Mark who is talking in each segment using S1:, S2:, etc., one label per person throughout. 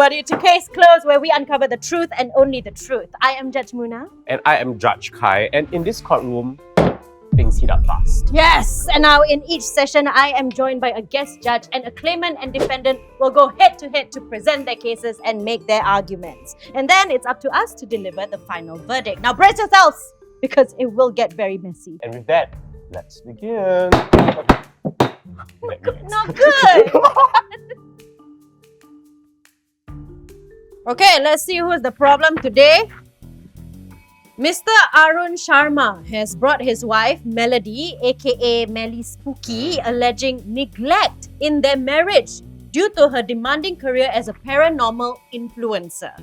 S1: everybody, to Case Closed, where we uncover the truth and only the truth. I am Judge Munah.
S2: And I am Judge Kai. And in this courtroom, things heat up fast.
S1: Yes, and now in each session, I am joined by a guest judge, and a claimant and defendant will go head to head to present their cases and make their arguments. And then it's up to us to deliver the final verdict. Now brace yourselves, because it will get very messy.
S2: And with that, let's begin.
S1: Not good! Okay, let's see who's the problem today. Mr. Arun Sharma has brought his wife, Melody, aka Melly Spooky, alleging neglect in their marriage due to her demanding career as a paranormal influencer.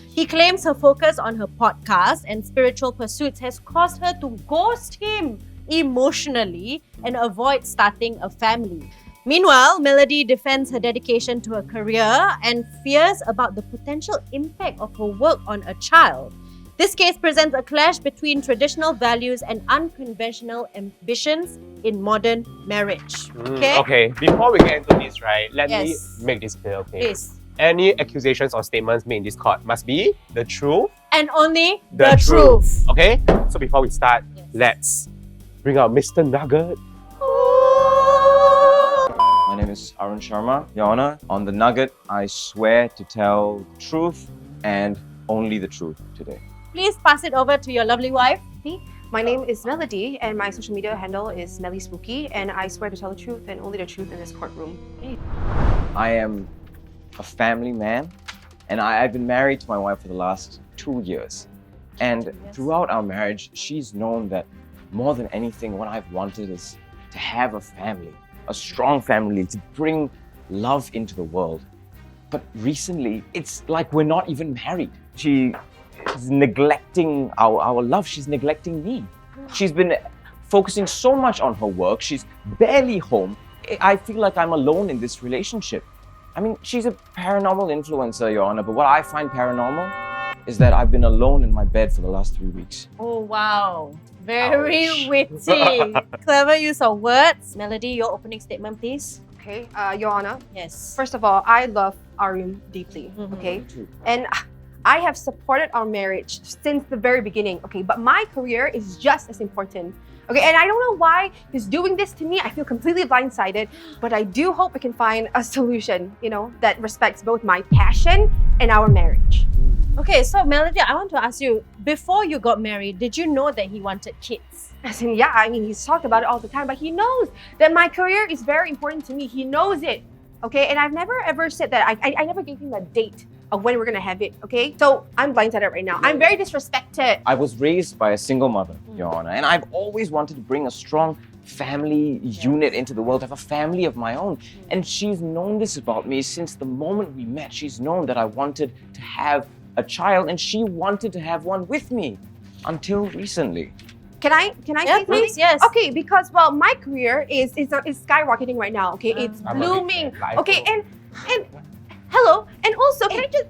S1: He claims her focus on her podcast and spiritual pursuits has caused her to ghost him emotionally and avoid starting a family. Meanwhile, Melody defends her dedication to her career and fears about the potential impact of her work on a child. This case presents a clash between traditional values and unconventional ambitions in modern marriage.
S2: Okay, before we get into this, right, let me make this clear, okay?
S1: Please.
S2: Any accusations or statements made in this court must be the truth
S1: And only
S2: the truth. Okay? So before we start, let's bring out Mr. Nugget.
S3: My name is Arun Sharma, Your Honor. On the Nugget, I swear to tell the truth and only the truth today.
S1: Please pass it over to your lovely wife.
S4: My name is Melody and my social media handle is Melly Spooky, and I swear to tell the truth and only the truth in this courtroom.
S3: I am a family man and I've been married to my wife for the last 2 years. And throughout our marriage, she's known that more than anything, what I've wanted is to have a family, a strong family, to bring love into the world. But recently, it's like we're not even married. She is neglecting our love. She's neglecting me. She's been focusing so much on her work. She's barely home. I feel like I'm alone in this relationship. I mean, she's a paranormal influencer, Your Honor, but what I find paranormal is that I've been alone in my bed for the last 3 weeks.
S1: Oh, wow. Very witty. Clever use of words. Melody, your opening statement, please.
S4: Okay, Your Honor.
S1: Yes.
S4: First of all, I love Arun deeply, okay? And I have supported our marriage since the very beginning, okay? But my career is just as important, okay? And I don't know why he's doing this to me. I feel completely blindsided, but I do hope we can find a solution, that respects both my passion and our marriage.
S1: Okay, so Melody, I want to ask you, before you got married, did you know that he wanted kids?
S4: As in, he's talked about it all the time, but he knows that my career is very important to me. He knows it, okay? And I've never ever said that. I never gave him a date of when we're gonna have it, okay? So I'm blindsided right now. I'm very disrespected.
S3: I was raised by a single mother, Your Honor, and I've always wanted to bring a strong family unit into the world, have a family of my own. And she's known this about me since the moment we met. She's known that I wanted to have a child and she wanted to have one with me until recently.
S4: Can I say
S1: please,
S4: something?
S1: yes.
S4: Okay, because my career is skyrocketing right now, okay? It's blooming. Okay, and hello, and also can I just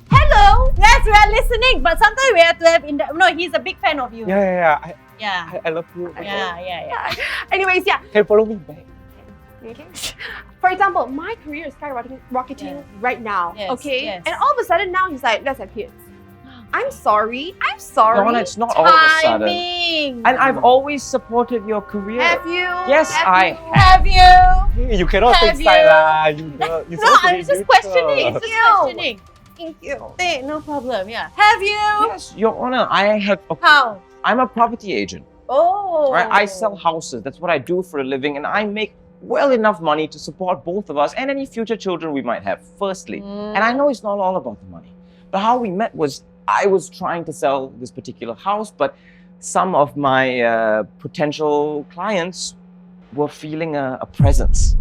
S4: hello?
S1: Yes, we are listening, but sometimes we have to have no, he's a big fan of you.
S2: Yeah. I love you.
S1: Yeah.
S4: Anyways,
S2: Can you follow me back?
S4: Okay. For example, my career is skyrocketing right now, okay?
S1: Yes.
S4: And all of a sudden now he's like, let's have kids. I'm sorry.
S3: Your Honor, it's not all of a sudden.
S1: Timing.
S3: And I've always supported your career.
S4: Have you?
S3: Yes, I
S1: Have you?
S2: Hey, you cannot
S1: Have
S2: take side lah.
S1: No, I'm just questioning.
S4: Thank you.
S1: Hey, no problem. Yeah. Have you?
S3: Yes, Your Honor, I have.
S1: How?
S3: I'm a property agent.
S1: Oh.
S3: Right? I sell houses. That's what I do for a living, and I make well enough money to support both of us and any future children we might have, firstly. And I know it's not all about the money. But how we met was I was trying to sell this particular house, but some of my potential clients were feeling a presence.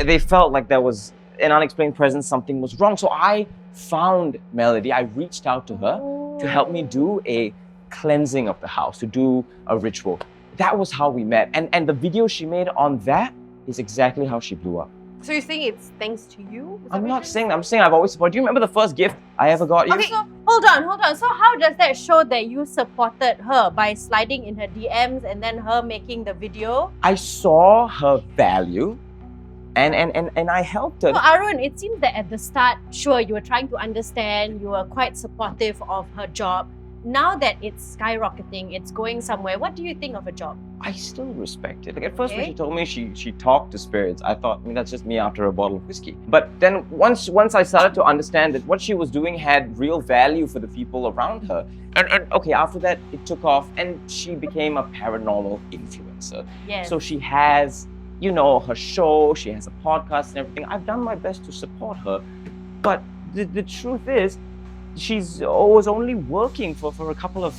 S3: They felt like there was an unexplained presence, something was wrong. So I found Melody. I reached out to her to help me do a cleansing of the house, to do a ritual. That was how we met. And the video she made on that is exactly how she blew up.
S4: So you're saying it's thanks to you?
S3: I'm saying I've always supported. Do you remember the first gift I ever got you?
S1: Okay, so hold on. So how does that show that you supported her? By sliding in her DMs and then her making the video?
S3: I saw her value and I helped her.
S1: So Arun, it seems that at the start, sure, you were trying to understand, you were quite supportive of her job. Now that it's skyrocketing, it's going somewhere, what do you think of a job?
S3: I still respect it. Like at first when
S1: Okay.
S3: she told me she talked to spirits, I thought, that's just me after a bottle of whiskey. But then once I started to understand that what she was doing had real value for the people around her, and okay, after that it took off and she became a paranormal influencer.
S1: Yes.
S3: So she has, her show, she has a podcast and everything. I've done my best to support her, but the truth is, she's was only working for a couple of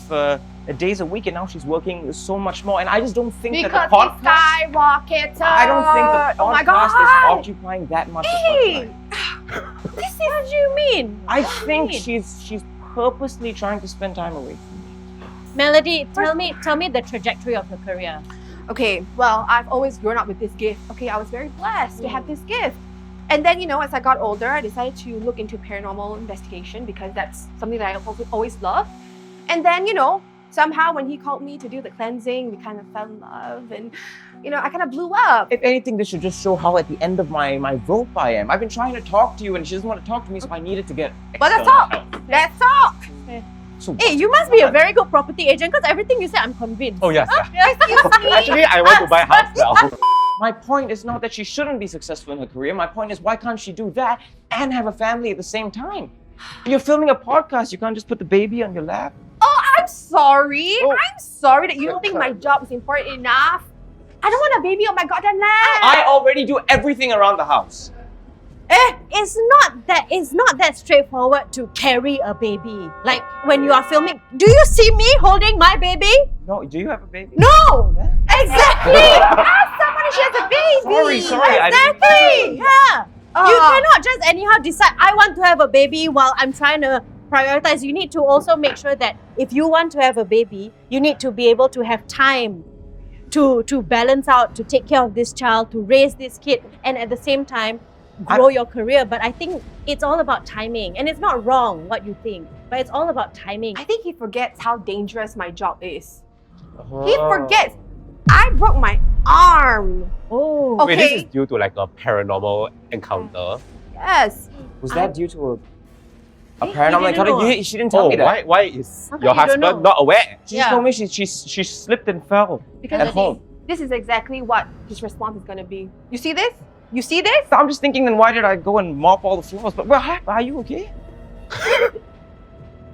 S3: days a week, and now she's working so much more. And I just don't think
S4: Because
S3: that the
S4: it's
S3: podcast.
S4: skyrocketed.
S3: I don't think the
S4: Oh my
S3: podcast is
S4: God.
S3: occupying that much of her
S4: Hey,
S3: time.
S1: What do you mean?
S3: I
S1: What do you
S3: think
S1: mean?
S3: she's purposely trying to spend time away from me.
S1: Melody, tell me the trajectory of her career.
S4: Okay, well, I've always grown up with this gift. Okay, I was very blessed to have this gift. And then, as I got older, I decided to look into paranormal investigation because that's something that I always loved. And then, somehow when he called me to do the cleansing, we kind of fell in love and, I kind of blew up.
S3: If anything, this should just show how at the end of my rope I am. I've been trying to talk to you, and she doesn't want to talk to me, so I needed to get.
S4: But let's
S3: external
S4: talk.
S3: help.
S4: Let's talk.
S3: So
S1: Hey, you must be a very good property agent because everything you said, I'm convinced.
S2: Oh yes.
S1: Excuse me.
S2: Actually, I want to buy a house now.
S3: My point is not that she shouldn't be successful in her career. My point is, why can't she do that and have a family at the same time? You're filming a podcast. You can't just put the baby on your lap.
S4: Oh, I'm sorry.
S3: Oh.
S4: I'm sorry that you don't think my job is important enough. I don't want a baby on my goddamn lap.
S3: I already do everything around the house.
S1: It's not that straightforward to carry a baby. Like when you are filming, do you see me holding my baby?
S3: No, do you have a baby?
S1: No! Exactly! Ask somebody she has a baby!
S3: Sorry, I didn't-
S1: Exactly! Yeah! You
S4: Ah.
S1: cannot just anyhow decide, I want to have a baby while I'm trying to prioritize. You need to also make sure that if you want to have a baby, you need to be able to have time to balance out, to take care of this child, to raise this kid, and at the same time, grow your career. But I think it's all about timing. And it's not wrong what you think, but it's all about timing.
S4: I think he forgets how dangerous my job is.
S3: Oh.
S4: He forgets. I broke my arm.
S1: Oh.
S4: Okay.
S2: Wait, this is due to like a paranormal encounter.
S4: Yes.
S3: Was
S4: I-
S3: that due to a
S1: He
S3: paranormal
S1: didn't know.
S3: encounter? She didn't tell
S2: Oh,
S3: me that.
S2: why is
S1: How come
S2: your
S1: you don't
S2: husband
S1: know?
S2: not aware?
S3: She just
S1: Yeah.
S3: told me she slipped and fell
S4: Because
S3: at home.
S4: this is exactly what his response is going to be. You see this? You see this?
S3: So I'm just thinking, then why did I go and mop all the floors? But what happened? Are you okay?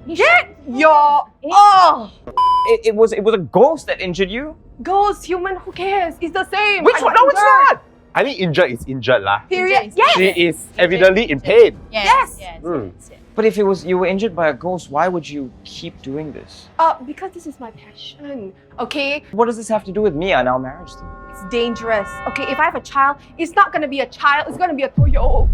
S4: Get your oh
S3: It was a ghost that injured you.
S4: ghost human. Who cares? It's the same.
S3: Which
S4: I
S3: one?
S4: got
S3: No, it's
S4: injured.
S3: not.
S2: I think injured is injured lah.
S4: Period.
S1: Injured is
S4: Yes.
S2: She is evidently in pain.
S1: Yes.
S2: Mm.
S3: But if you were injured by a ghost, why would you keep doing this?
S4: Because this is my passion. Okay,
S3: What does this have to do with me and our marriage?
S4: it's dangerous. Okay, if I have a child, it's not gonna be a child. It's gonna be a 2-year-old.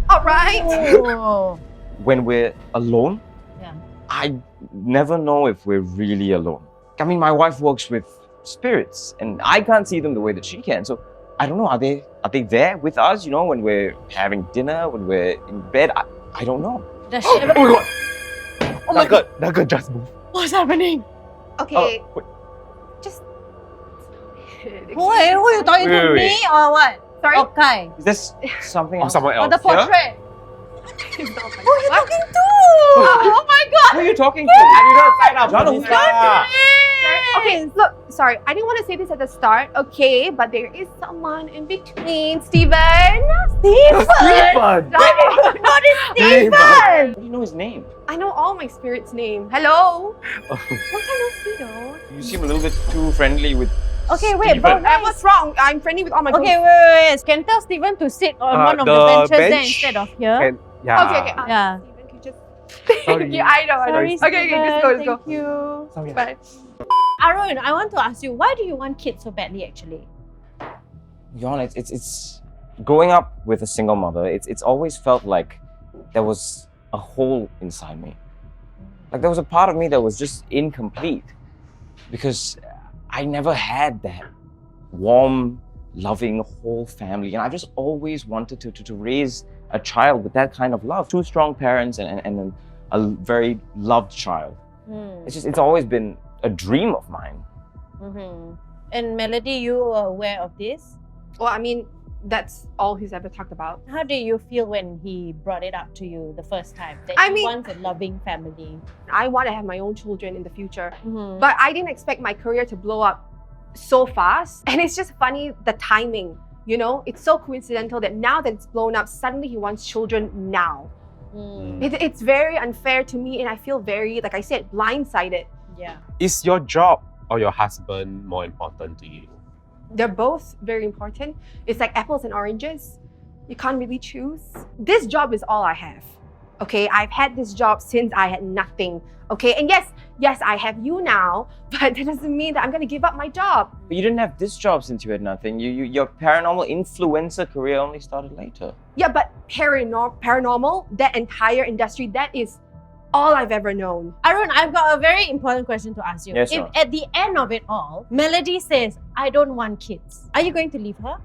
S4: All right.
S1: Oh.
S3: When we're alone,
S1: Yeah.
S3: I never know if we're really alone. I mean, my wife works with spirits, and I can't see them the way that she can. So I don't know. Are they there with us? When we're having dinner, when we're in bed. I don't know.
S1: Does she ever...
S2: Oh my god!
S1: Oh my god.
S2: Nugget just moved.
S1: What's happening?
S4: Okay,
S2: Oh, wait.
S4: just.
S1: Who are you talking to
S2: Wait.
S1: me or what?
S4: Sorry.
S1: Okay.
S3: Is this something
S2: Or
S3: else?
S2: someone
S1: Or
S2: else.
S1: the portrait?
S4: It's not my-
S1: Who are you
S4: What?
S1: talking to? Oh my god!
S3: Who are you talking to?
S2: And you don't sign up
S3: John,
S2: for
S3: who's
S2: this
S3: that?
S4: Okay, look, sorry, I didn't want to say this at the start, okay, but there is someone in between, Steven.
S1: Steven!
S2: Stephen!
S1: Not in Steven!
S3: How do you know his name?
S4: I know all my spirits' name. Hello.
S2: Oh.
S4: What kind of Steven?
S3: You seem a little bit too friendly with.
S1: Okay, wait,
S3: Steven.
S1: but why
S4: What's wrong? I'm friendly with all my
S1: Okay,
S4: ghosts.
S1: wait. Can tell Steven to sit on one of the
S2: the
S1: benches there
S2: bench
S1: instead of here.
S2: Can, yeah.
S4: Okay.
S1: Yeah.
S4: Steven, can you just.
S2: Sorry.
S4: Yeah, I know.
S1: Sorry,
S4: Okay, let's go, let's go.
S1: Thank you.
S2: Sorry.
S4: Bye.
S1: Arun, I want to ask you, why do you want kids so badly actually?
S3: Yon, it's growing up with a single mother. It's always felt like there was a hole inside me. Like there was a part of me that was just incomplete because I never had that warm, loving whole family, and I just always wanted to raise a child with that kind of love. 2 strong parents and a very loved child. It's always been a dream of mine.
S1: And Melody, you are aware of this?
S4: Well, I mean, That's all he's ever talked about.
S1: How did you feel when he brought it up to you the first time? That
S4: I
S1: he
S4: mean-
S1: wants a loving family.
S4: I want to have my own children in the future.
S1: Mhm.
S4: But I didn't expect my career to blow up so fast. And it's just funny, the timing, you know? It's so coincidental that now that it's blown up, suddenly he wants children now.
S1: Mm.
S4: It's very unfair to me, and I feel very, like I said, blindsided.
S1: Yeah.
S2: Is your job or your husband more important to you?
S4: They're both very important. It's like apples and oranges. You can't really choose. This job is all I have. Okay, I've had this job since I had nothing. Okay, and yes, I have you now, but that doesn't mean that I'm gonna give up my job.
S3: But you didn't have this job since you had nothing. Your paranormal influencer career only started later.
S4: Yeah, but paranormal, that entire industry, that is all I've ever known.
S1: Arun, I've got a very important question to ask you.
S3: Yes,
S1: if
S3: ma'am.
S1: at the end of it all, Melody says, I don't want kids, are you going to leave her?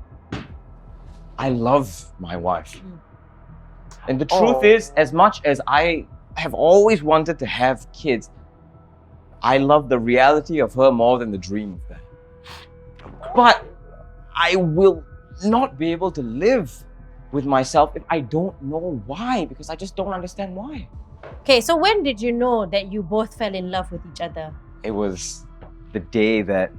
S3: I love my wife.
S1: Mm.
S3: And the truth is, as much as I have always wanted to have kids, I love the reality of her more than the dream of that. But I will not be able to live with myself if I don't know why, because I just don't understand why.
S1: Okay, so when did you know that you both fell in love with each other?
S3: It was the day that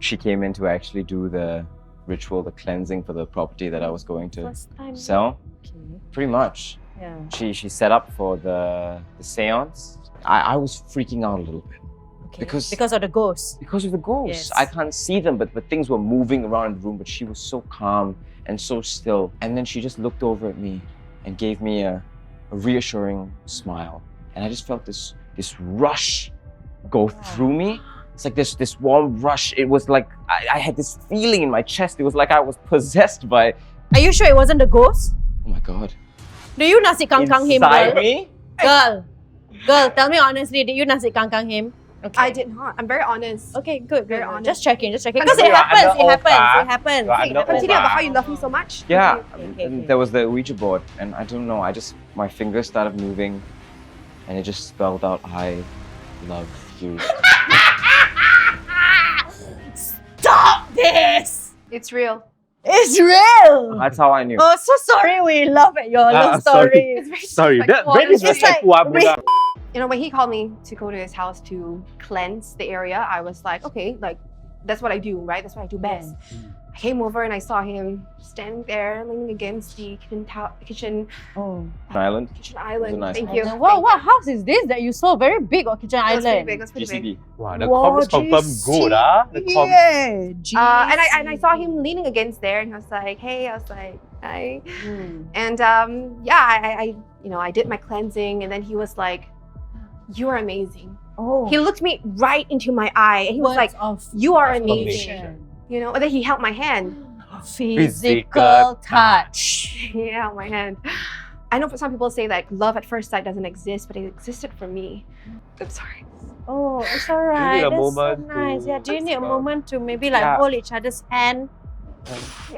S3: she came in to actually do the ritual, the cleansing for the property that I was going to
S1: First time.
S3: sell.
S1: Okay.
S3: Pretty much.
S1: Yeah.
S3: She set up for the seance. I was freaking out a little bit
S1: Okay.
S3: Because-
S1: of the ghosts.
S3: because of the ghosts.
S1: Yes.
S3: I can't see them, but things were moving around in the room, but she was so calm and so still. And then she just looked over at me and gave me a reassuring smile. And I just felt this rush go through me. It's like this warm rush. It was like I had this feeling in my chest. It was like I was possessed by,
S1: Are you sure it wasn't the ghost?
S3: oh my God.
S1: Do you nasi kangkang him,
S3: Inside
S1: girl?
S3: me?
S1: Girl, tell me honestly, did you nasi kangkang him? Okay.
S4: I did not. I'm very honest.
S1: Okay, good.
S4: Very
S1: good.
S4: honest.
S1: Just checking. Because
S4: Continue.
S1: it happens. It
S2: You are
S1: happens.
S2: under
S1: It happens.
S2: You are
S1: It
S2: under
S1: happens.
S4: Continue about how you love me so much.
S3: Yeah,
S1: okay.
S3: there was the Ouija board, and I don't know, my fingers started moving, and it just spelled out, I love you.
S1: Stop this!
S4: It's real.
S1: It's real!
S3: That's how I knew.
S1: Oh, so sorry we laugh at your love story.
S4: It's very
S2: Sorry, that
S4: disrespectful,
S2: very
S4: honestly.
S2: disrespectful, Munah.
S4: You know, when he called me to go to his house to cleanse the area, I was like, okay, like, that's what I do, right? That's what I do best. I came over and I saw him standing there, leaning against the kitchen
S1: Oh.
S3: Island.
S4: island.
S3: nice
S4: Thank
S3: house.
S4: you.
S1: Wow, what house is this that you saw? Very big on Kitchen
S4: It was pretty
S1: Island.
S4: big. It was pretty big.
S3: GCB.
S2: Wow, the
S1: Wow,
S2: comms confirm
S1: GC.
S2: good, ah. The com.
S1: Yeah,
S4: And I saw him leaning against there, and I was like, hey, I was like, hi.
S1: Mm.
S4: And yeah, I did my cleansing, and then he was like, you are amazing.
S1: Oh.
S4: He looked me right into my eye, and he was
S1: Words
S4: like,
S1: of
S4: you are
S1: affirmation.
S4: amazing. You know, and then he held my hand.
S1: Physical touch.
S4: He held my hand. I know for some people say like love at first sight doesn't exist, but it existed for me. I'm sorry.
S1: Oh, it's alright.
S2: a
S1: That's
S2: moment
S1: so nice.
S2: to-
S1: Yeah, do you need a
S2: Yeah.
S1: moment to maybe like
S2: Yeah.
S1: hold each other's hand?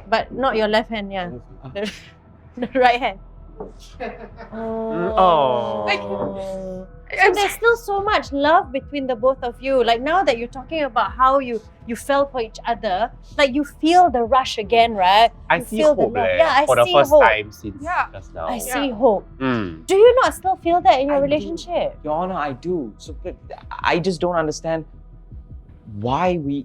S1: But not your left hand, yeah. The right hand. Oh.
S4: Thank
S1: So there's still so much love between the both of you. Like now that you're talking about how you fell for each other, like you feel the rush again, right?
S2: I
S1: You
S2: see
S1: feel the
S2: hope
S1: love.
S2: leh,
S1: Yeah, I
S2: for the
S1: see
S2: first
S1: hope.
S2: time since
S4: Yeah.
S2: just now.
S1: I see hope.
S2: Mm.
S1: Do you not still feel that in your
S3: I do.
S1: relationship?
S3: Your Honor, I do. So but I just don't understand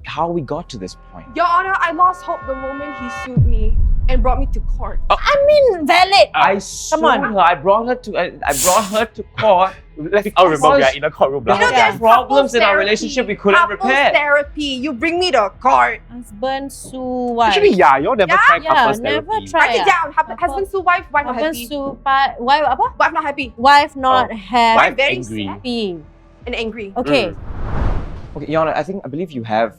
S3: how we got to this point.
S4: Your Honor, I lost hope the moment he sued me and brought me to court.
S1: I mean, valid.
S3: I sued
S1: on.
S3: her. I brought her to court.
S2: Let's all remember we are
S3: Because-
S2: in a courtroom
S3: There
S2: now.
S4: You know,
S3: Yeah.
S4: there's
S3: Problems in our
S4: couples
S3: relationship
S4: therapy.
S3: we couldn't
S4: Couples
S3: repair.
S4: therapy. You bring me to court.
S1: Husband sue wife.
S2: Actually, yeah, you all never
S4: Yeah?
S2: tried
S1: Yeah,
S2: couples
S1: never
S2: therapy.
S1: tried.
S4: Write it down. Husband sue wife. Wife not
S1: Husband
S4: happy.
S1: sue wife apa?
S4: Wife not happy.
S1: Wife not happy.
S2: Wife
S4: very
S2: angry.
S1: Happy.
S4: And angry.
S1: Okay.
S3: Okay, Your Honor, I believe you have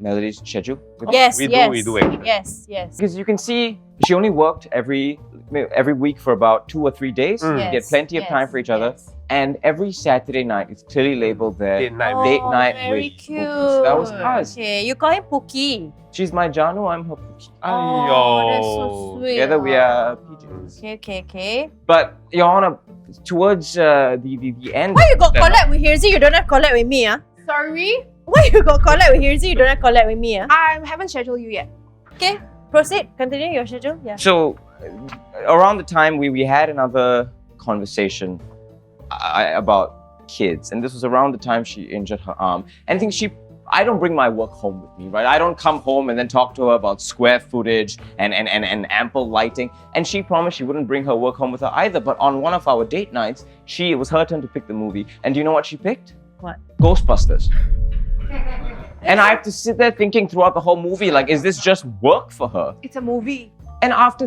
S3: Melody's schedule. with you?
S1: Yes,
S2: we do,
S1: yes.
S2: we do actually.
S1: Yes, yes.
S3: Because you can see she only worked every week for about 2 or 3 days.
S2: Mm.
S3: You get plenty of time for each other.
S1: yes.
S3: And every Saturday night, it's clearly labeled there.
S2: Date night.
S1: Oh,
S3: Date night
S1: very
S3: with
S1: cute.
S3: Pookies. That was us.
S1: Okay, you call him Pookie.
S3: She's my Janu, I'm her Pookie.
S1: Oh, that's so
S2: Ayo.
S1: sweet.
S3: Together we are PJs.
S1: Okay.
S3: But Your Honor, towards the end.
S1: Why you got collab with Hirzi? You don't have collab with me, ah?
S4: Sorry,
S1: Why you got collab with Hirzi? You don't have collab with me, ah?
S4: I haven't scheduled you yet.
S1: Okay. proceed. Continue your schedule. Yeah.
S3: So, around the time we had another conversation about kids, and this was around the time she injured her arm. And I don't bring my work home with me, right? I don't come home and then talk to her about square footage and ample lighting. And she promised she wouldn't bring her work home with her either. But on one of our date nights, it was her turn to pick the movie. And do you know what she picked?
S1: What?
S3: Ghostbusters. And I have to sit there thinking throughout the whole movie, like, is this just work for her?
S4: It's a movie.
S3: And after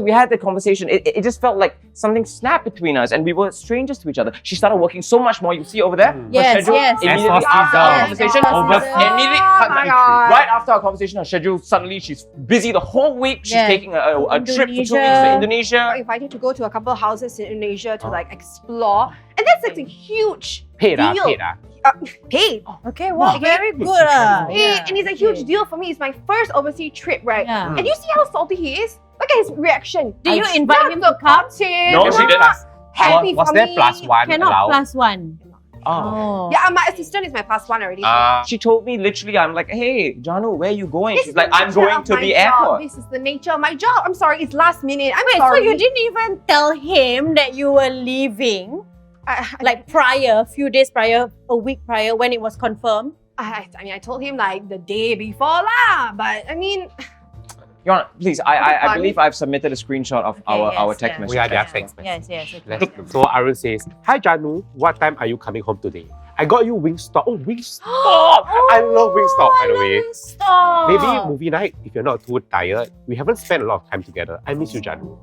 S3: we had the conversation, it just felt like something snapped between us and we were strangers to each other. She started working so much more. You see over there? her
S1: Yes,
S3: schedule,
S1: yes.
S3: Immediately after our conversation, immediately cut
S4: my
S3: entry.
S4: God.
S3: Right after our conversation, her schedule, suddenly she's busy the whole week. She's taking a trip for 2 weeks to
S4: I
S3: Indonesia.
S4: invited to go to a couple of houses in Indonesia to like explore. And that's like a huge
S2: Paid
S4: deal. Paid.
S1: Okay, wow, very good.
S4: Paid. And it's a huge deal for me. It's my first overseas trip, right?
S1: Yeah.
S4: And you see how salty he is? Look at his reaction.
S1: Did you invite him to come?
S2: No, she didn't.
S4: Happy
S2: Was
S4: for
S2: there
S4: me.
S2: +1
S1: Cannot
S2: allowed?
S1: +1.
S2: Oh.
S4: Yeah, my assistant is my +1 already.
S3: She told me literally, I'm like, hey, Janu, where are you going?
S4: This
S3: She's
S4: is
S3: like,
S4: the
S3: I'm
S4: nature
S3: going
S4: of
S3: to
S4: my
S3: the
S4: job.
S3: airport.
S4: This is the nature of my job. I'm sorry, it's last minute. I'm
S1: Wait,
S4: sorry.
S1: so you didn't even tell him that you were leaving, like prior, a few days prior, a week prior, when it was confirmed?
S4: I mean, I told him like the day before lah. But I mean,
S3: Your Honor, please, I believe I've submitted a screenshot of our
S1: yes,
S3: text
S1: yeah.
S3: message.
S2: We are their
S1: Yeah.
S2: text message.
S1: Yes, yes.
S2: Let's look. So Arun says, hi Janu, what time are you coming home today? I got you Wingstop. Oh, Wingstop! I love Wingstop, by the way.
S1: Stop.
S2: Maybe movie night, if you're not too tired. We haven't spent a lot of time together. I miss you, Janu.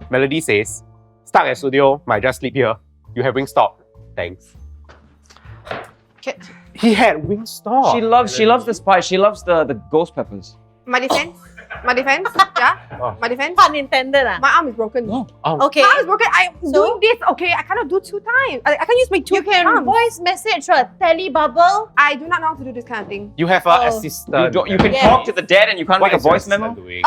S2: Melody says, stuck at studio, might just sleep here. You have Wingstop. Thanks. He had Wingstop.
S3: She loves the spice. She loves the ghost peppers.
S4: my defense, yeah,
S2: Oh.
S4: my defense.
S1: Pun intended.
S4: My arm is broken.
S2: Oh.
S1: Okay.
S4: My arm is broken. I'm
S1: So?
S4: doing this. Okay, I cannot do 2 times. I can't use my 2
S1: You can
S4: arms.
S1: voice message or telebubble.
S4: I do not know how to do this kind of thing.
S2: You have an assistant.
S3: You can
S1: Yes.
S3: talk to the dead and you can't
S2: What
S3: make a
S2: is your
S3: voice memo?
S2: assistant doing?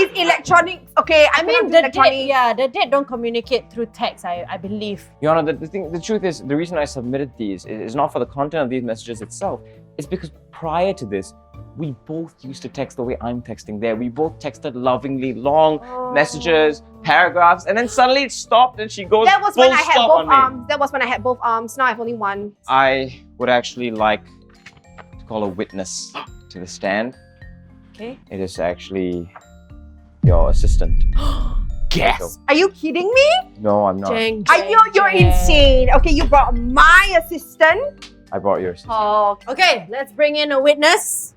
S4: It's electronic. Okay,
S1: I mean,
S4: cannot do
S1: the
S4: electronic.
S1: dead, the dead don't communicate through text, I believe.
S3: Your Honor, the truth is, the reason I submitted these is not for the content of these messages itself. It's because prior to this, we both used to text the way I'm texting there. We both texted lovingly, long messages, paragraphs, and then suddenly it stopped and she goes
S4: That was
S3: full
S4: when I had
S3: stop
S4: both
S3: on me.
S4: arms. That was when I had both arms. Now I have only one.
S3: I would actually like to call a witness to the stand.
S1: Okay.
S3: It is actually your assistant.
S2: Guess.
S4: Are you kidding me?
S3: No, I'm not.
S4: You're insane. Okay, you brought my assistant.
S3: I brought yours.
S4: Oh,
S1: Okay, let's bring in a witness.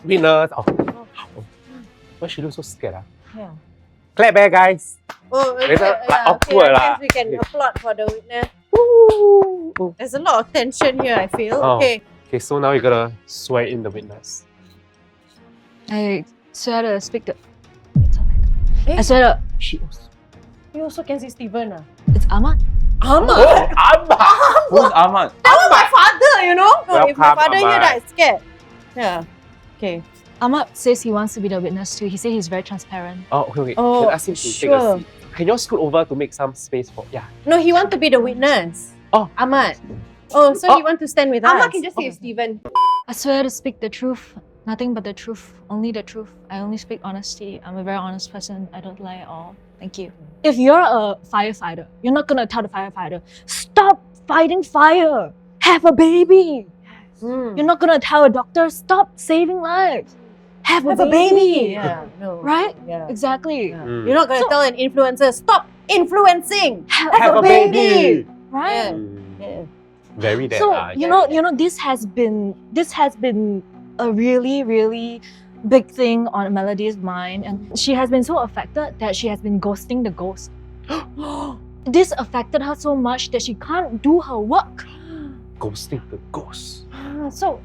S2: Winners. Oh. Why she looks so scared?
S1: Yeah.
S2: Clap back, guys.
S1: Oh,
S2: Later, like, awkward
S1: I
S2: lah.
S1: guess we can applaud for the witness. There's a lot of tension here, I feel.
S2: Oh.
S1: Okay.
S2: Okay, so now you gotta swear in the witness.
S5: I swear to speak the.
S1: Eh?
S5: I swear to.
S2: She also.
S1: You also can see Steven.
S5: It's Ahmad.
S1: Ahmad?
S2: Oh, Ahmad!
S3: Who's Ahmad?
S1: Oh, my father, you know? No, if my
S2: Welcome,
S1: father hear
S2: Ahmad.
S1: that, I'm scared. Yeah. Okay.
S5: Ahmad says he wants to be the witness too. He said he's very transparent.
S2: Oh, okay.
S1: Oh,
S2: Can ask him to take
S1: sure.
S2: a seat. Can you all scoot over to make some space for? Yeah.
S1: No, he want to be the witness.
S2: Oh.
S1: Ahmad. Oh, so he want to stand with us.
S4: Amma can just say Steven.
S5: I swear to speak the truth. Nothing but the truth. Only the truth. I only speak honesty. I'm a very honest person. I don't lie at all. Thank you. If you're a firefighter, you're not gonna tell the firefighter, stop fighting fire. Have a baby.
S1: Mm.
S5: You're not gonna tell a doctor, stop saving lives. Have a baby.
S1: Yeah, no.
S5: Right?
S1: Yeah.
S5: Exactly.
S1: Yeah.
S2: Mm.
S1: You're not going to
S5: So-
S1: tell an influencer, stop influencing.
S5: Have,
S2: a baby.
S5: Right?
S1: Yeah.
S2: Very dead.
S5: So
S2: yeah.
S5: you know, this has been a really, really big thing on Melody's mind, and she has been so affected that she has been ghosting the ghost. This affected her so much that she can't do her work.
S2: Ghosting the ghost.
S1: So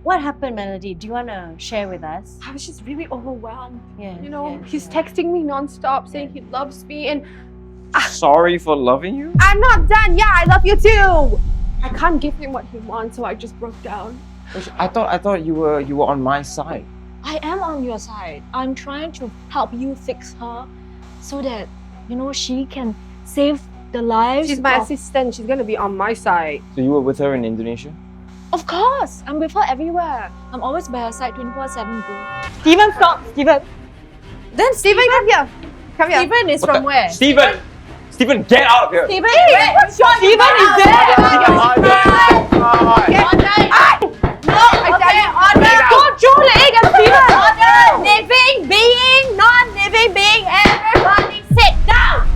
S1: what happened, Melody? Do you want to share with us?
S4: I was just really overwhelmed.
S1: Yeah.
S4: You know,
S1: yeah,
S4: he's
S1: yeah.
S4: texting me nonstop saying he loves me, and
S3: Sorry for loving you?
S4: I'm not done. Yeah, I love you too. I can't give him what he wants, so I just broke down.
S3: I thought you were on my side.
S5: I am on your side. I'm trying to help you fix her so that, you know, she can save the lives
S4: She's my
S5: of-
S4: assistant. She's gonna be on my side.
S3: So you were with her in Indonesia?
S5: Of course, I'm with her everywhere. I'm always by her side 24/7. Steven, stop! Steven!
S1: Then
S4: Steven, come here. Come here.
S1: Steven is from where?
S3: Stephen, get out of here!
S1: Steven,
S5: Steven is there!
S1: No, okay, order.
S5: Don't throw the egg at Steven!
S1: Order. Living being, non-living being, everybody sit down.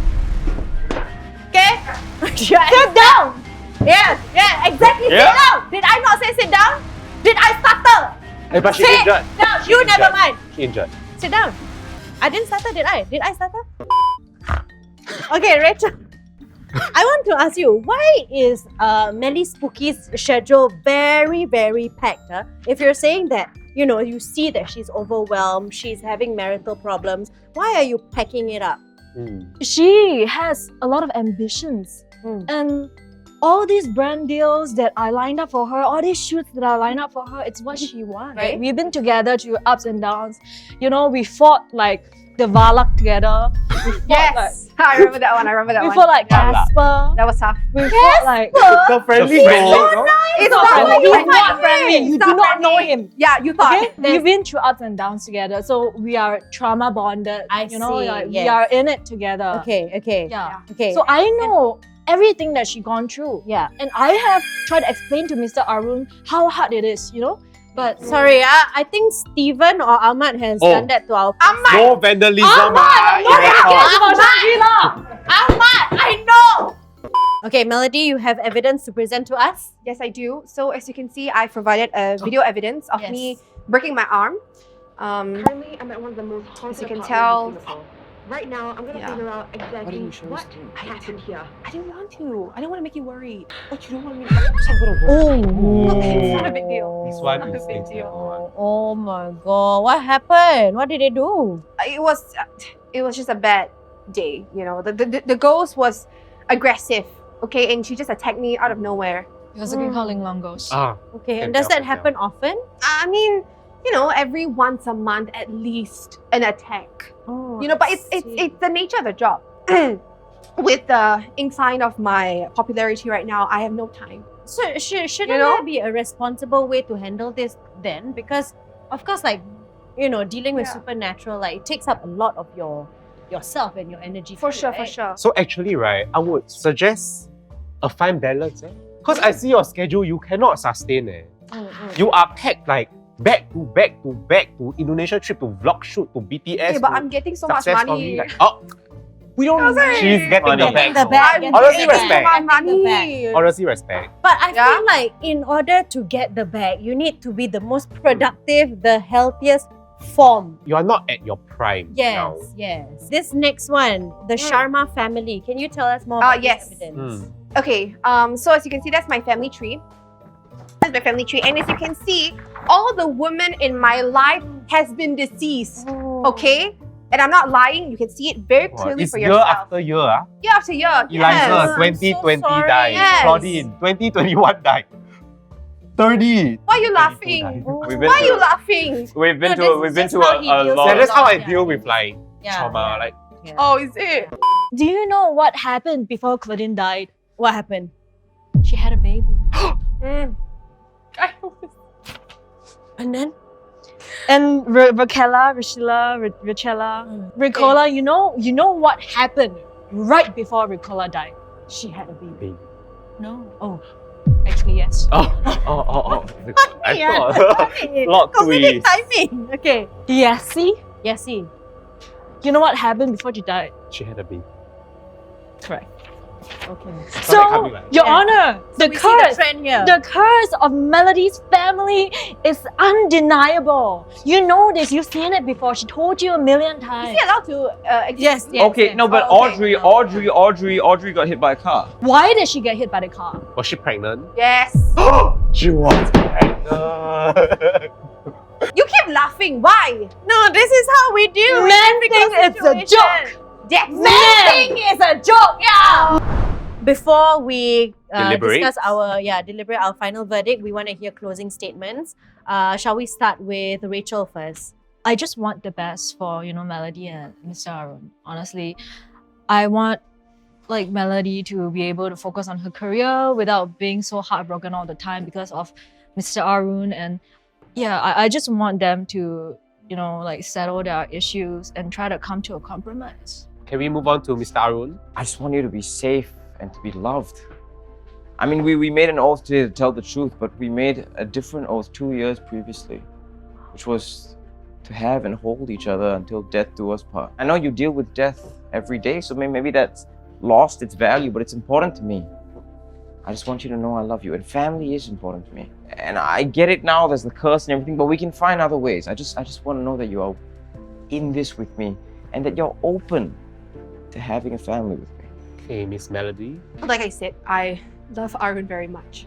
S1: Okay?
S5: Sit down!
S1: Yeah, exactly.
S3: Yeah.
S1: Sit down. Did I not say sit down? Did I stutter?
S2: Hey, but she
S1: Sit
S2: injured.
S1: down.
S2: She
S1: You
S2: injured.
S1: never mind.
S2: She injured.
S1: Sit down. I didn't stutter, did I? Did I stutter? Okay, Rachel. I want to ask you, why is Melly Spooky's schedule very, very packed? Huh? If you're saying that, you see that she's overwhelmed, she's having marital problems, why are you packing it up?
S5: She has a lot of ambitions. And all these brand deals that I lined up for her, all these shoots that I lined up for her, it's what she wants.
S1: Right.
S5: We've been together through ups and downs. We fought like the Valak together. We fought
S4: Yes. I remember that one.
S5: we fought like Casper.
S4: That was tough.
S5: We fought like
S2: The friendly ghost.
S4: It's
S5: not friendly. He's not friendly. You
S4: It's
S5: do not know
S4: friendly.
S5: him.
S4: Yeah, you thought.
S5: Okay? We've been through ups and downs together, so we are trauma bonded.
S1: I
S5: see.
S1: see,
S5: We
S1: yes.
S5: are in it together.
S1: Okay.
S5: Yeah.
S1: Okay.
S5: So I know everything that she gone through.
S1: yeah.
S5: And I have tried to explain to Mr. Arun how hard it is, But
S1: Sorry, I think Steven or Ahmad has
S2: Oh.
S1: done that to our
S2: No vandalism.
S5: Ahmad,
S2: in the house.
S1: Ahmad, I know! Okay, Melody, you have evidence to present to us?
S4: Yes, I do. So as you can see, I provided a video evidence of
S1: Yes.
S4: me breaking my arm.
S6: Currently, I'm at one of the most haunted
S4: As you can
S6: apartments in
S4: tell-
S6: Singapore. Right now, I'm gonna
S4: Yeah.
S6: figure out exactly what happened here.
S4: I didn't want to. I didn't want to make you worry.
S6: But you don't want me
S1: Oh.
S4: It's not a big deal.
S2: This one
S4: Not a
S2: is
S4: big
S2: the
S4: deal.
S2: one.
S1: Oh my god, what happened? What did they do?
S4: It was just a bad day. The ghost was aggressive. Okay, and she just attacked me out of nowhere.
S5: because I can call Ling Long Ghost.
S1: Okay,
S2: Can
S1: and does
S2: tell,
S1: that
S2: can
S1: happen often?
S4: I mean, every once a month at least an attack.
S1: Oh,
S4: But it's the nature of the job. With the incline of my popularity right now, I have no time.
S1: So shouldn't
S4: You know?
S1: there be a responsible way to handle this then? Because of course, dealing with
S4: Yeah.
S1: supernatural, it takes up a lot of yourself and your energy.
S4: For
S1: too,
S4: sure,
S1: right?
S4: for sure.
S2: So actually, right, I would suggest a fine balance. Because I see your schedule, you cannot sustain. You are packed like back to back to back to Indonesia trip to vlog shoot to BTS.
S4: Okay, but
S2: to
S4: I'm getting so much
S2: success
S4: money.
S2: story. We don't.
S4: Sorry.
S2: She's getting the
S3: Money.
S2: bag.
S1: The bag.
S4: I'm
S2: Honestly,
S4: getting
S2: respect.
S4: my
S1: Getting the
S4: money.
S2: Honestly, respect.
S1: But I
S4: Yeah?
S1: feel like in order to get the bag, you need to be the most productive, the healthiest form.
S2: You are not at your prime now.
S1: Yes. This next one, the Sharma family. Can you tell us more about
S4: Yes.
S1: this evidence?
S4: Okay, so as you can see, that's my family tree. That's my family tree. And as you can see, all the women in my life has been deceased. Okay? And I'm not lying. You can see it very clearly
S2: It's
S4: for
S2: year
S4: yourself.
S2: after year.
S4: Year after year.
S2: Eliza,
S1: Yes.
S2: 2020
S1: I'm so sorry.
S2: died.
S4: Yes.
S2: Claudine, 2021 died. 30.
S4: Why are you laughing?
S3: We've been
S4: Why are you
S3: to,
S4: laughing?
S3: we've been
S1: No,
S3: to, we've been
S1: this
S3: to
S1: is how he
S3: a
S1: deals
S3: lot.
S2: Yeah,
S1: with
S2: that's how I
S1: Yeah.
S2: deal with
S1: Yeah.
S2: trauma. Like
S4: Oh, is it?
S5: Do you know what happened before Claudine died?
S1: What happened?
S5: She had a baby.
S4: Mm.
S1: And then?
S5: And Rachella, Ricola, you know what happened right before Ricola died? She had a baby.
S2: Baby.
S5: No. Oh, actually yes.
S2: oh. I thought plot
S1: Comedic
S2: twist.
S1: timing. Okay.
S5: Yessie,
S1: Yessie.
S5: you know what happened before she died?
S2: She had a baby.
S5: Correct.
S1: Okay.
S5: So,
S2: coming back.
S5: Your
S1: Yeah.
S5: Honor, the
S1: We see the
S5: curse,
S1: trend here.
S5: the curse of Melody's family is undeniable. You know this. You've seen it before. She told you a million
S4: Is
S5: times.
S4: he allowed to
S1: Yes.
S3: Okay, no, but
S1: Oh, okay.
S3: Audrey got hit by a car.
S5: Why did she get hit by the car?
S2: Was she pregnant?
S4: Yes.
S2: She was pregnant.
S4: You keep laughing. Why?
S1: No, this is how we deal with
S5: Men
S1: difficult
S5: think it's a
S1: situations.
S5: joke.
S4: That's
S1: Thing is a joke, yeah. Before we
S2: Deliberate.
S1: discuss deliberate our final verdict, we want to hear closing statements. Shall we start with Rachel first?
S5: I just want the best for Melody and Mr. Arun. Honestly, I want Melody to be able to focus on her career without being so heartbroken all the time because of Mr. Arun, and yeah, I just want them to, you know, like settle their issues and try to come to a compromise.
S2: Can we move on to Mr. Arun?
S3: I just want you to be safe and to be loved. I mean, we made an oath today to tell the truth, but we made a different oath 2 years previously, which was to have and hold each other until death do us part. I know you deal with death every day, so maybe that's lost its value, but it's important to me. I just want you to know I love you, and family is important to me. And I get it now, there's the curse and everything, but we can find other ways. I just want to know that you are in this with me and that you're open to having a family with me.
S2: Okay, Miss Melody.
S4: Like I said, I love Arun very much.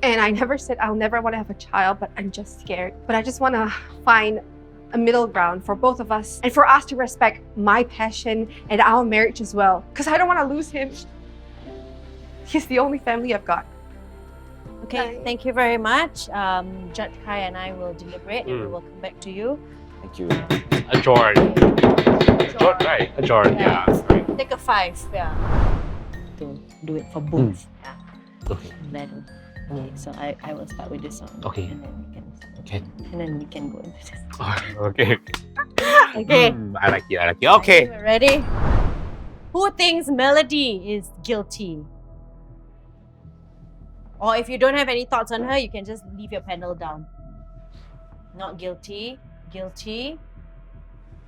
S4: And I never said I'll never want to have a child, but I'm just scared. But I just want to find a middle ground for both of us and for us to respect my passion and our marriage as well. Because I don't want to lose him. He's the only family I've got.
S1: Okay, thank you very much. Judge Kai and I will deliberate and we will come back to you.
S3: Thank you.
S2: Adjourn. Adjourn, right? Adjourn, yeah. Sorry.
S1: Take a 5, yeah.
S7: To do it for both.
S2: Okay.
S7: And then, okay, so I will start with this one.
S2: Okay.
S7: And then we can
S2: Okay.
S7: and then we can go into this.
S2: Okay.
S1: Okay.
S2: I like it, I like it. Okay.
S1: We're ready. Who thinks Melody is guilty? Or if you don't have any thoughts on her, you can just leave your panel down. Not guilty. Guilty.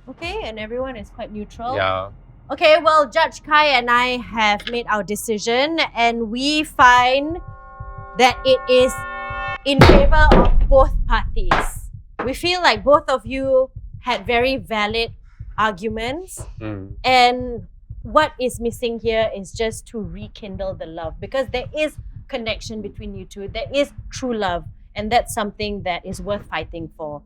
S1: Okay, and everyone is quite neutral.
S2: Yeah.
S1: Okay, well, Judge Kai and I have made our decision and we find that it is in favor of both parties. We feel like both of you had very valid arguments and what is missing here is just to rekindle the love because there is connection between you two. There is true love. And that's something that is worth fighting for.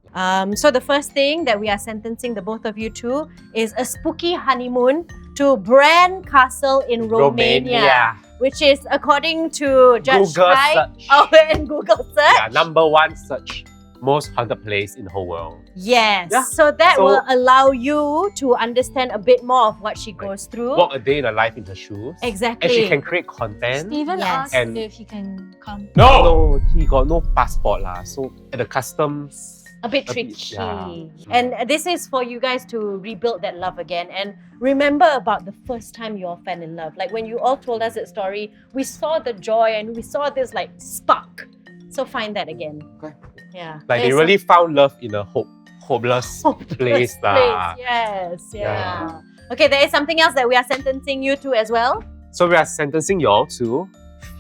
S1: So the first thing that we are sentencing the both of you to is a spooky honeymoon to Bran Castle in Romania. Which is according to Judge
S2: Google
S1: Kai.
S2: search.
S1: Oh, and Google search.
S2: Yeah, #1 search. Most haunted place in the whole world.
S1: Yes.
S2: Yeah.
S1: So that
S2: So-
S1: will allow you to understand a bit more of what she goes through.
S2: Walk a day in her life in her shoes.
S1: Exactly.
S2: And she can create content.
S5: Steven
S1: Yes.
S5: asked
S2: And-
S5: if he can come.
S2: No, he got no passport lah. So at the customs,
S1: a bit
S2: A bit,
S1: tricky.
S2: yeah.
S1: And this is for you guys to rebuild that love again and remember about the first time you all fell in love. Like when you all told us that story, we saw the joy and we saw this like spark. So find that again.
S3: Okay.
S1: Yeah.
S2: like they
S1: There's
S2: really found love in a hopeless
S1: Hopeless
S2: place lah.
S1: Yes, yeah.
S2: Yeah.
S1: Okay, there is something else that we are sentencing you to as well.
S2: So we are sentencing y'all to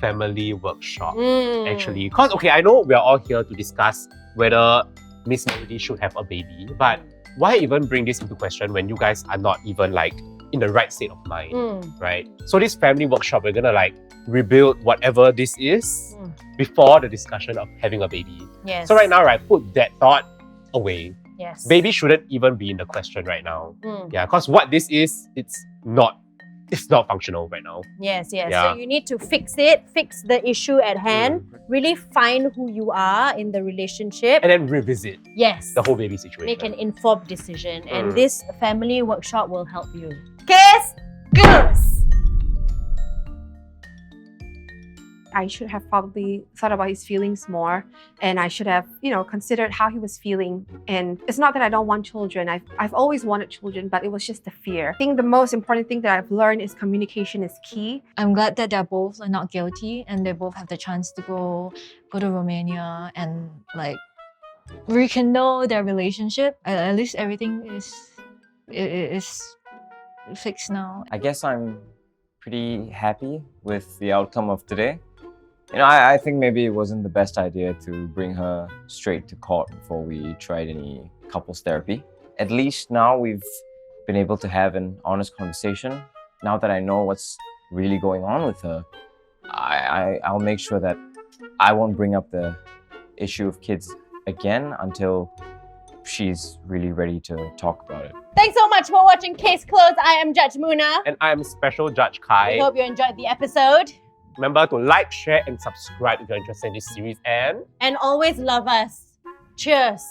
S2: family workshop.
S1: Mm.
S2: Actually, because okay, I know we are all here to discuss whether Miss Melody should have a baby, but why even bring this into question when you guys are not even like in the right state of mind, right? So this family workshop, we're gonna like rebuild whatever this is before the discussion of having a baby.
S1: Yes.
S2: So right now, right, put that thought away.
S1: Yes.
S2: Baby shouldn't even be in the question right now.
S1: Mm.
S2: Yeah, because what this is, it's not functional right now.
S1: Yes, yes.
S2: Yeah.
S1: So you need to fix it, fix the issue at hand, really find who you are in the relationship.
S2: And then revisit
S1: Yes.
S2: the whole baby situation.
S1: Make an informed decision. And
S2: Mm.
S1: this family workshop will help you. Case closed.
S4: I should have probably thought about his feelings more and I should have, considered how he was feeling. And it's not that I don't want children. I've always wanted children, but it was just the fear. I think the most important thing that I've learned is communication is key.
S5: I'm glad that they're both not guilty and they both have the chance to go to Romania and like rekindle their relationship. At least everything is fixed now.
S3: I guess I'm pretty happy with the outcome of today. I think maybe it wasn't the best idea to bring her straight to court before we tried any couples therapy. At least now we've been able to have an honest conversation. Now that I know what's really going on with her, I'll make sure that I won't bring up the issue of kids again until she's really ready to talk about it.
S1: Thanks so much for watching Case Closed. I am Judge Munah.
S2: And I'm Special Judge
S1: We
S2: Kai.
S1: hope you enjoyed the episode.
S2: Remember to like, share, and subscribe if you're interested in this series. And
S1: And always love us. Cheers.